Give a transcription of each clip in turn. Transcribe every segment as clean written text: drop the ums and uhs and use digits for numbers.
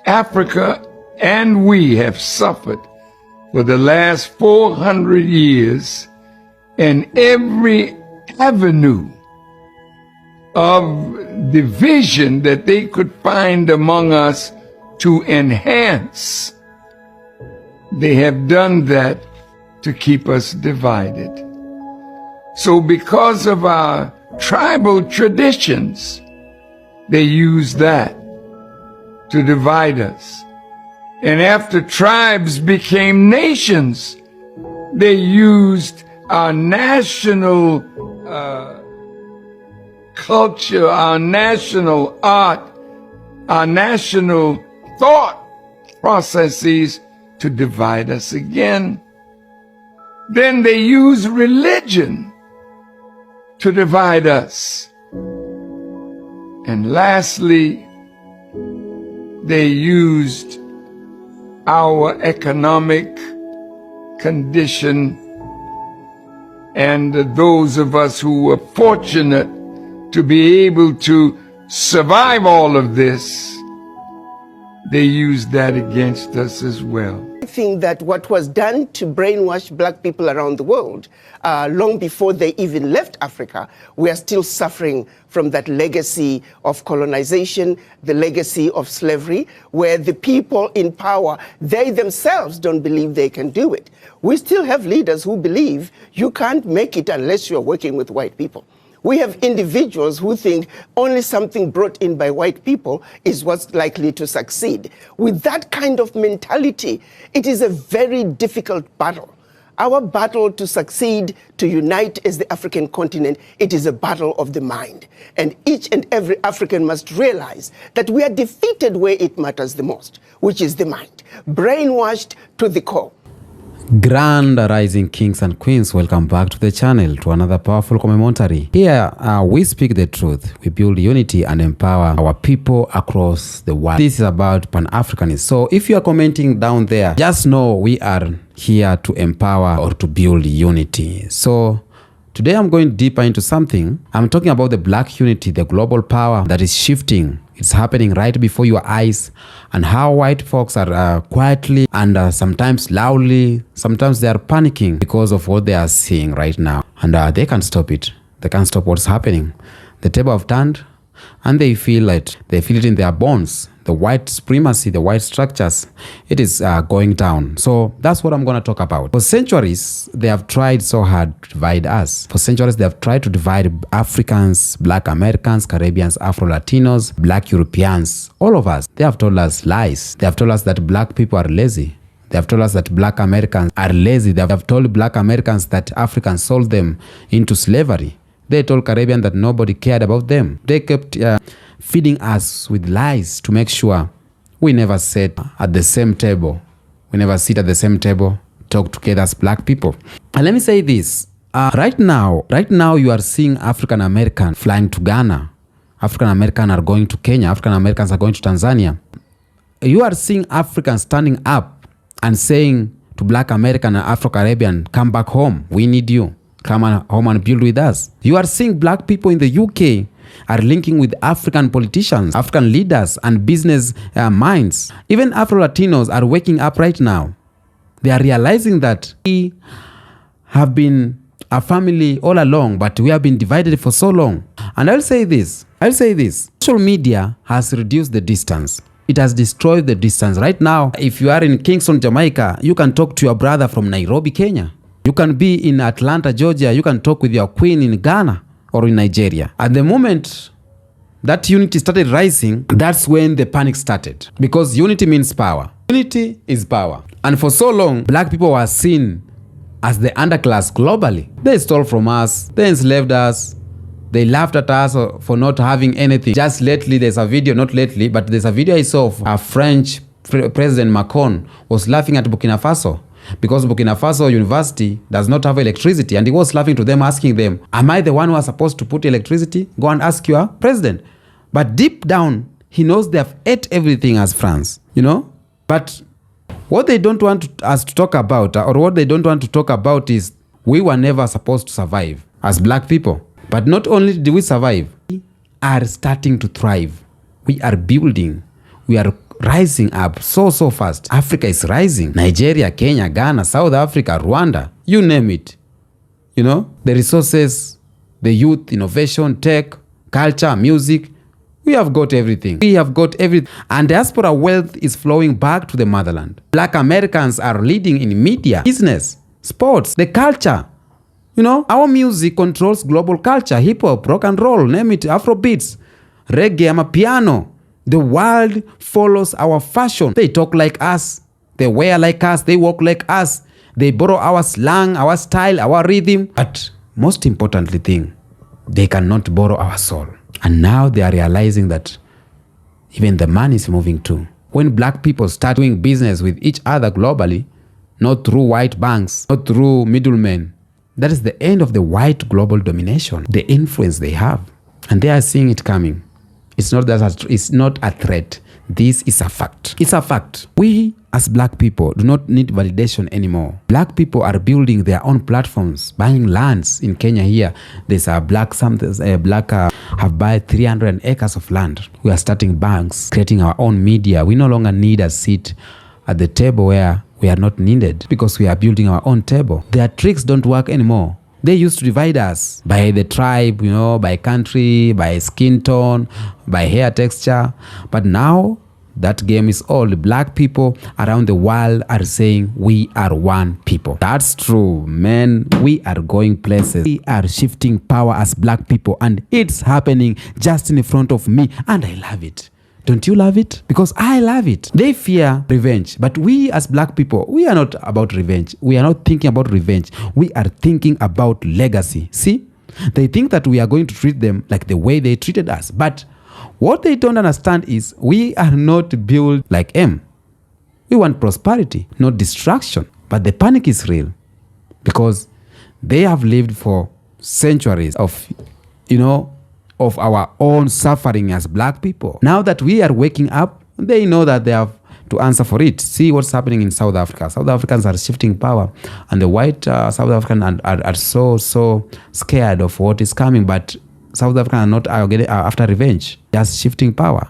Africa and we have suffered for the last 400 years, and every avenue of division that they could find among us to enhance, they have done that to keep us divided. So because of our tribal traditions, they use that to divide us. And after tribes became nations, they used our national culture, our national art, our national thought processes to divide us again. Then they use religion to divide us. And lastly, they used our economic condition, and those of us who were fortunate to be able to survive all of this, they used that against us as well. I think that what was done to brainwash black people around the world, long before they even left Africa, we are still suffering from that legacy of colonization, the legacy of slavery, where the people in power, they themselves don't believe they can do it. We still have leaders who believe you can't make it unless you're working with white people. We have individuals who think only something brought in by white people is what's likely to succeed. With that kind of mentality, it is a very difficult battle. Our battle to succeed, to unite as the African continent, it is a battle of the mind. And each and every African must realize that we are defeated where it matters the most, which is the mind, brainwashed to the core. Grand rising kings and queens, welcome back to the channel to another powerful commentary. Here we speak the truth, we build unity and empower our people across the world. This is about Pan-Africanism. So if you are commenting down there, just know we are here to empower or to build unity. So today I'm going deeper into something. I'm talking about the black unity, the global power that is shifting. It's happening right before your eyes, and how white folks are quietly and sometimes loudly, sometimes they are panicking because of what they are seeing right now. And they can't stop it. They can't stop what's happening. The table have turned, and they feel it. They feel it in their bones. The white supremacy, the white structures, it is going down. So that's what I'm going to talk about. For centuries, they have tried so hard to divide us. For centuries, they have tried to divide Africans, Black Americans, Caribbeans, Afro-Latinos, Black Europeans, all of us. They have told us lies. They have told us that Black people are lazy. They have told us that Black Americans are lazy. They have told Black Americans that Africans sold them into slavery. They told Caribbean that nobody cared about them. They kept feeding us with lies to make sure we never sit at the same table. We never sit at the same table, talk together as black people. And let me say this. Right now you are seeing African American flying to Ghana. African American are going to Kenya. African Americans are going to Tanzania. You are seeing Africans standing up and saying to Black American and Afro-Caribbean, come back home. We need you. Come home and build with us. You are seeing black people in the UK are linking with African politicians, African leaders and business minds. Even Afro-Latinos are waking up right now. They are realizing that we have been a family all along, but we have been divided for so long. And I'll say this. Social media has reduced the distance. It has destroyed the distance. Right now, if you are in Kingston, Jamaica, you can talk to your brother from Nairobi, Kenya. You can be in Atlanta, Georgia. You can talk with your queen in Ghana or in Nigeria. At the moment that unity started rising, that's when the panic started. Because unity means power. Unity is power. And for so long, black people were seen as the underclass globally. They stole from us. They enslaved us. They laughed at us for not having anything. Just lately, there's a video, not lately, but there's a video I saw of a French President Macron was laughing at Burkina Faso, because Burkina Faso University does not have electricity, and he was laughing to them, asking them, am I the one who is supposed to put electricity? Go and ask your president. But deep down, he knows they have ate everything as France, you know? But what they don't want us to talk about, or what they don't want to talk about, is we were never supposed to survive as black people. But not only did we survive, we are starting to thrive. We are building. We are rising up so fast. Africa is rising. Nigeria, Kenya, Ghana, South Africa, Rwanda, you name it. You know, the resources, the youth, innovation, tech, culture, music, we have got everything. We have got everything. And diaspora wealth is flowing back to the motherland. Black Americans are leading in media, business, sports, the culture. You know, our music controls global culture. Hip hop, rock and roll, name it, Afrobeats, reggae, amapiano. The world follows our fashion. They talk like us. They wear like us. They walk like us. They borrow our slang, our style, our rhythm. But most importantly they cannot borrow our soul. And now they are realizing that even the money is moving too. When black people start doing business with each other globally, not through white banks, not through middlemen, that is the end of the white global domination, the influence they have. And they are seeing it coming. It's not a threat. This is a fact. It's a fact. We as black people do not need validation anymore. Black people are building their own platforms, buying lands in Kenya here. There's a black have bought 300 acres of land. We are starting banks, creating our own media. We no longer need a seat at the table where we are not needed because we are building our own table. Their tricks don't work anymore. They used to divide us by the tribe, you know, by country, by skin tone, by hair texture. But now that game is old. Black people around the world are saying we are one people. That's true, man. We are going places. We are shifting power as black people, and it's happening just in front of me, and I love it. Don't you love it? Because I love it. They fear revenge. But we as black people, we are not about revenge. We are not thinking about revenge. We are thinking about legacy. See? They think that we are going to treat them like the way they treated us. But what they don't understand is we are not built like them. We want prosperity, not destruction. But the panic is real. Because they have lived for centuries of, of our own suffering as black people. Now that we are waking up, they know that they have to answer for it. See what's happening in South Africa. South Africans are shifting power, and the white South Africans are so scared of what is coming, but South Africans are not after revenge, just shifting power,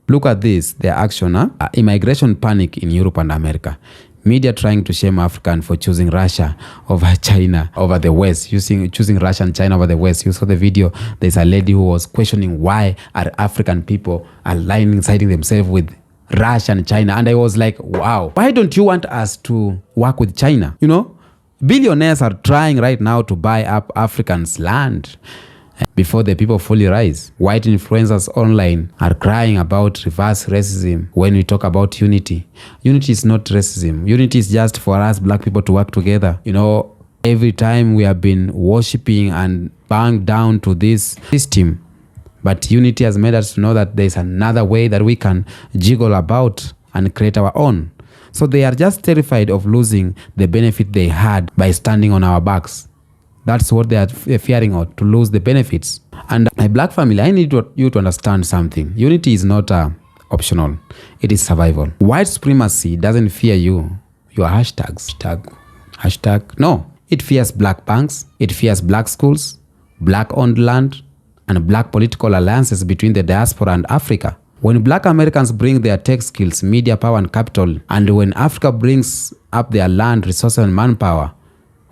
Look at this, their action, immigration panic in Europe and America. Media trying to shame African for choosing Russia over China over the West, choosing Russia and China over the West. You saw the video. There's a lady who was questioning why are African people siding themselves with Russia and China. And I was like, wow, why don't you want us to work with China? Billionaires are trying right now to buy up Africans' land before the people fully rise. White influencers online are crying about reverse racism when we talk about unity. Unity is not racism. Unity is just for us black people to work together. Every time we have been worshipping and bowing down to this system, but unity has made us to know that there's another way that we can jiggle about and create our own. So they are just terrified of losing the benefit they had by standing on our backs. That's what they are fearing, or to lose the benefits. And my black family, I need you to understand something. Unity is not optional. It is survival. White supremacy doesn't fear you. Your hashtags. Hashtag. No. It fears black banks. It fears black schools, black-owned land, and black political alliances between the diaspora and Africa. When black Americans bring their tech skills, media power, and capital, and when Africa brings up their land, resources, and manpower,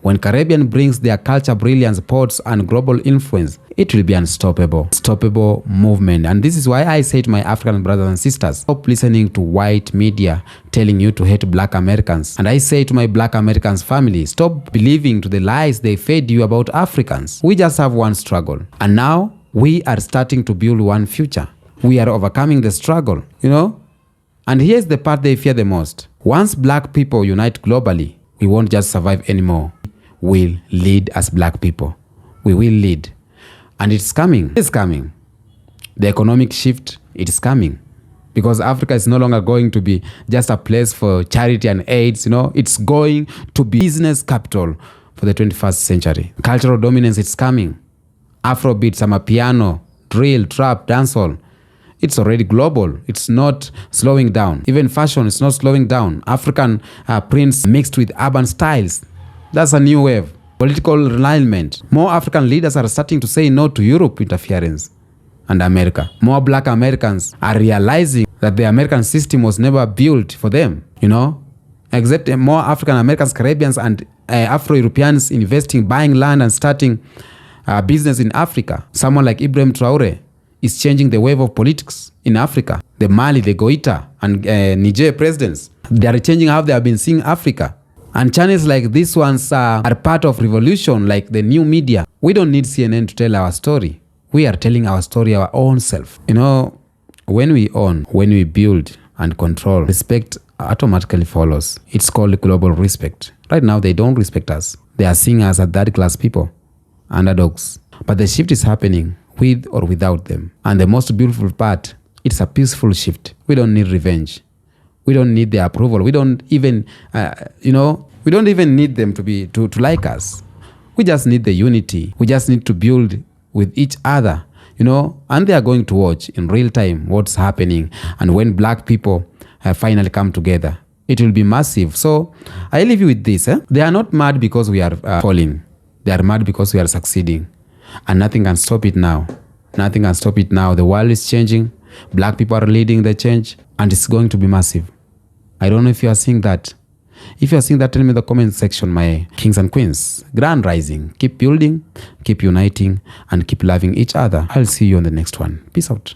when Caribbean brings their culture, brilliance, ports, and global influence, it will be unstoppable movement. And this is why I say to my African brothers and sisters, stop listening to white media telling you to hate black Americans. And I say to my black Americans family, stop believing to the lies they fed you about Africans. We just have one struggle. And now we are starting to build one future. We are overcoming the struggle, And here's the part they fear the most. Once black people unite globally, we won't just survive anymore. We'll lead as black people. We will lead. And it's coming. It's coming. The economic shift, it is coming. Because Africa is no longer going to be just a place for charity and AIDS, It's going to be business capital for the 21st century. Cultural dominance, it's coming. Afrobeat, amapiano, drill, trap, dancehall. It's already global. It's not slowing down. Even fashion is not slowing down. African prints mixed with urban styles. That's a new wave. Political alignment. More African leaders are starting to say no to Europe interference. and America. More black Americans are realizing that the American system was never built for them, you know? Except more African Americans, Caribbeans, and Afro-Europeans investing, buying land and starting business in Africa. Someone like Ibrahim Traore is changing the wave of politics in Africa. The Mali, the Goita, and Niger presidents, they are changing how they have been seeing Africa. And channels like these ones are part of revolution, like the new media. We don't need CNN to tell our story. We are telling our story our own self. You know, when we own, when we build and control, respect automatically follows. It's called global respect. Right now, they don't respect us. They are seeing us as third-class people, underdogs. But the shift is happening with or without them. And the most beautiful part, it's a peaceful shift. We don't need revenge. We don't need their approval. We don't even, we don't even need them to like us. We just need the unity. We just need to build with each other, and they are going to watch in real time what's happening. And when black people finally come together, it will be massive. So I leave you with this. They are not mad because we are falling. They are mad because we are succeeding. And nothing can stop it now. Nothing can stop it now. The world is changing. Black people are leading the change. And it's going to be massive. I don't know if you are seeing that. If you are seeing that, tell me in the comment section, my kings and queens. Grand rising. Keep building, keep uniting, and keep loving each other. I'll see you on the next one. Peace out.